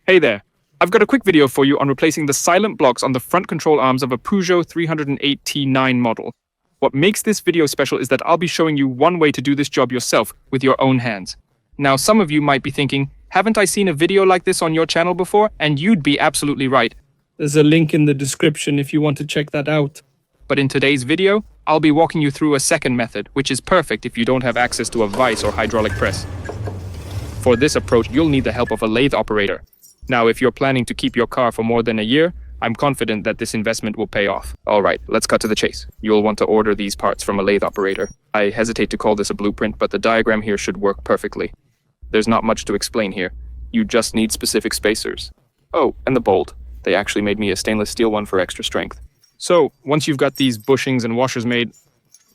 Hey there. I've got a quick video for you on replacing the silent blocks on the front control arms of a Peugeot 308T9 model. What makes this video special is that I'll be showing you one way to do this job yourself with your own hands. Now, some of you might be thinking, haven't I seen a video like this on your channel before? And you'd be absolutely right. There's a link in the description if you want to check that out. But in today's video, I'll be walking you through a second method, which is perfect if you don't have access to a vise or hydraulic press. For this approach, you'll need the help of a lathe operator. Now, if you're planning to keep your car for more than a year, I'm confident that this investment will pay off. Alright, let's cut to the chase. You'll want to order these parts from a lathe operator. I hesitate to call this a blueprint, but the diagram here should work perfectly. There's not much to explain here. You just need specific spacers. Oh, and the bolt. They actually made me a stainless steel one for extra strength. So, once you've got these bushings and washers made,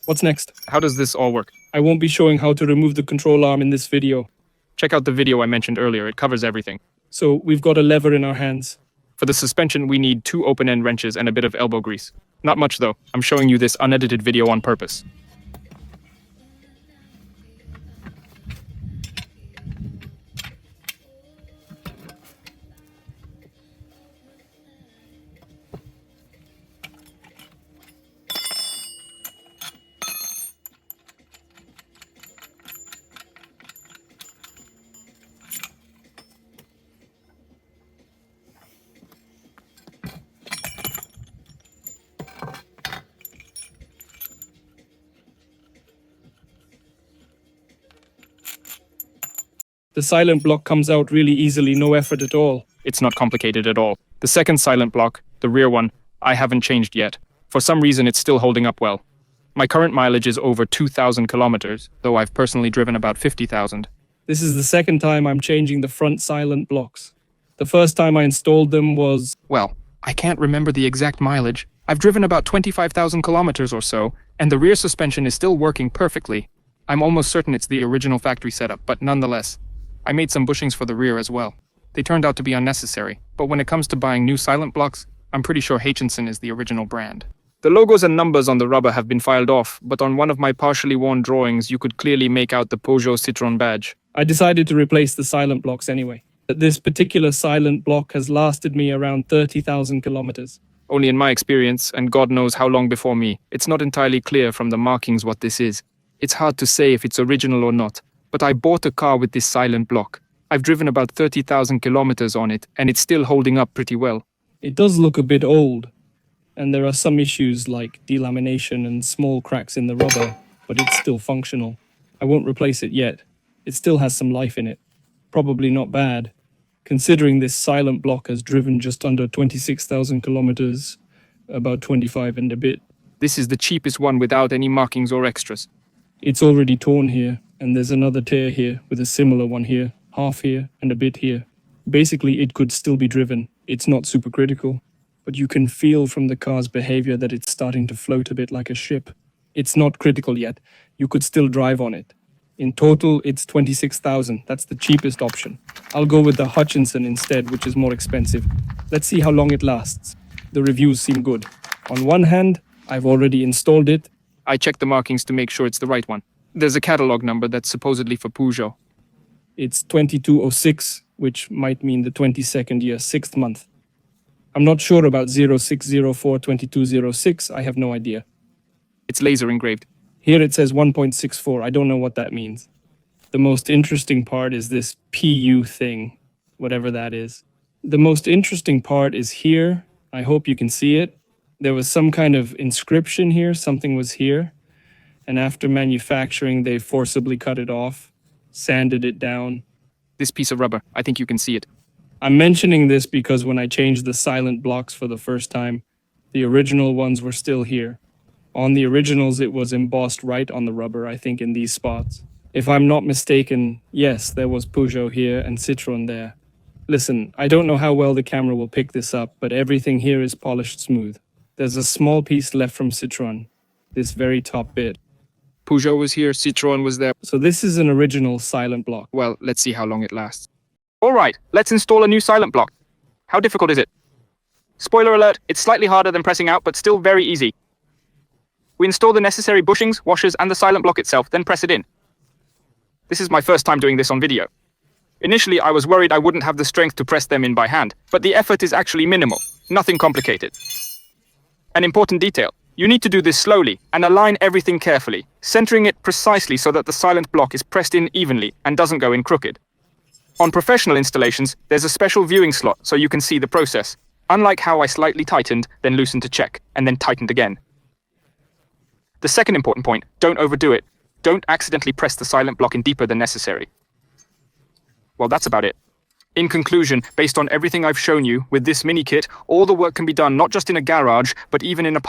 What's next? how does this all work? I won't be showing how to remove the control arm in this video. Check out the video I mentioned earlier, it covers everything. So we've got a lever in our hands. For the suspension, we need 2 open-end wrenches and a bit of elbow grease. Not much though, I'm showing you this unedited video on purpose. The silent block comes out really easily, no effort at all. It's not complicated at all. The second silent block, the rear one, I haven't changed yet. For some reason, it's still holding up well. My current mileage is over 2,000 kilometers, though I've personally driven about 50,000. This is the second time I'm changing the front silent blocks. The first time I installed them was... Well, I can't remember the exact mileage. I've driven about 25,000 kilometers or so, and the rear suspension is still working perfectly. I'm almost certain it's the original factory setup, but nonetheless. I made some bushings for the rear as well. They turned out to be unnecessary, but when it comes to buying new silent blocks, I'm pretty sure Hutchinson is the original brand. The logos and numbers on the rubber have been filed off, but on one of my partially worn drawings, you could clearly make out the Peugeot Citroën badge. I decided to replace the silent blocks anyway. This particular silent block has lasted me around 30,000 kilometers. Only in my experience, and God knows how long before me, it's not entirely clear from the markings what this is. It's hard to say if it's original or not. But I bought a car with this silent block. I've driven about 30,000 kilometers on it, and it's still holding up pretty well. It does look a bit old, and there are some issues like delamination and small cracks in the rubber, but it's still functional. I won't replace it yet. It still has some life in it. Probably not bad, considering this silent block has driven just under 26,000 kilometers, about 25 and a bit. This is the cheapest one without any markings or extras. It's already torn here. And there's another tear here with a similar one here, half here and a bit here. Basically, it could still be driven. It's not super critical, but you can feel from the car's behavior that it's starting to float a bit like a ship. It's not critical yet. You could still drive on it. In total, it's 26,000. That's the cheapest option. I'll go with the Hutchinson instead, which is more expensive. Let's see how long it lasts. The reviews seem good. On one hand, I've already installed it. I checked the markings to make sure it's the right one. There's a catalog number that's supposedly for Peugeot. It's 2206, which might mean the 22nd year, 6th month. I'm not sure about 06042206, I have no idea. It's laser engraved. Here it says 1.64, I don't know what that means. The most interesting part is this PU thing, whatever that is. The most interesting part is here, I hope you can see it. There was some kind of inscription here, something was here. And after manufacturing, they forcibly cut it off, sanded it down. This piece of rubber, I think you can see it. I'm mentioning this because when I changed the silent blocks for the first time, the original ones were still here. On the originals, it was embossed right on the rubber, I think in these spots. If I'm not mistaken, yes, there was Peugeot here and Citroën there. Listen, I don't know how well the camera will pick this up, but everything here is polished smooth. There's a small piece left from Citroën, this very top bit. Peugeot was here, Citroën was there. So this is an original silent block. Well, let's see how long it lasts. Alright, let's install a new silent block. How difficult is it? Spoiler alert, it's slightly harder than pressing out, but still very easy. We install the necessary bushings, washers, and the silent block itself, then press it in. This is my first time doing this on video. Initially, I was worried I wouldn't have the strength to press them in by hand, but the effort is actually minimal, nothing complicated. An important detail. You need to do this slowly and align everything carefully, centering it precisely so that the silent block is pressed in evenly and doesn't go in crooked. On professional installations, there's a special viewing slot so you can see the process, unlike how I slightly tightened, then loosened to check, and then tightened again. The second important point, don't overdo it. Don't accidentally press the silent block in deeper than necessary. Well, that's about it. In conclusion, based on everything I've shown you, with this mini kit, all the work can be done not just in a garage, but even in a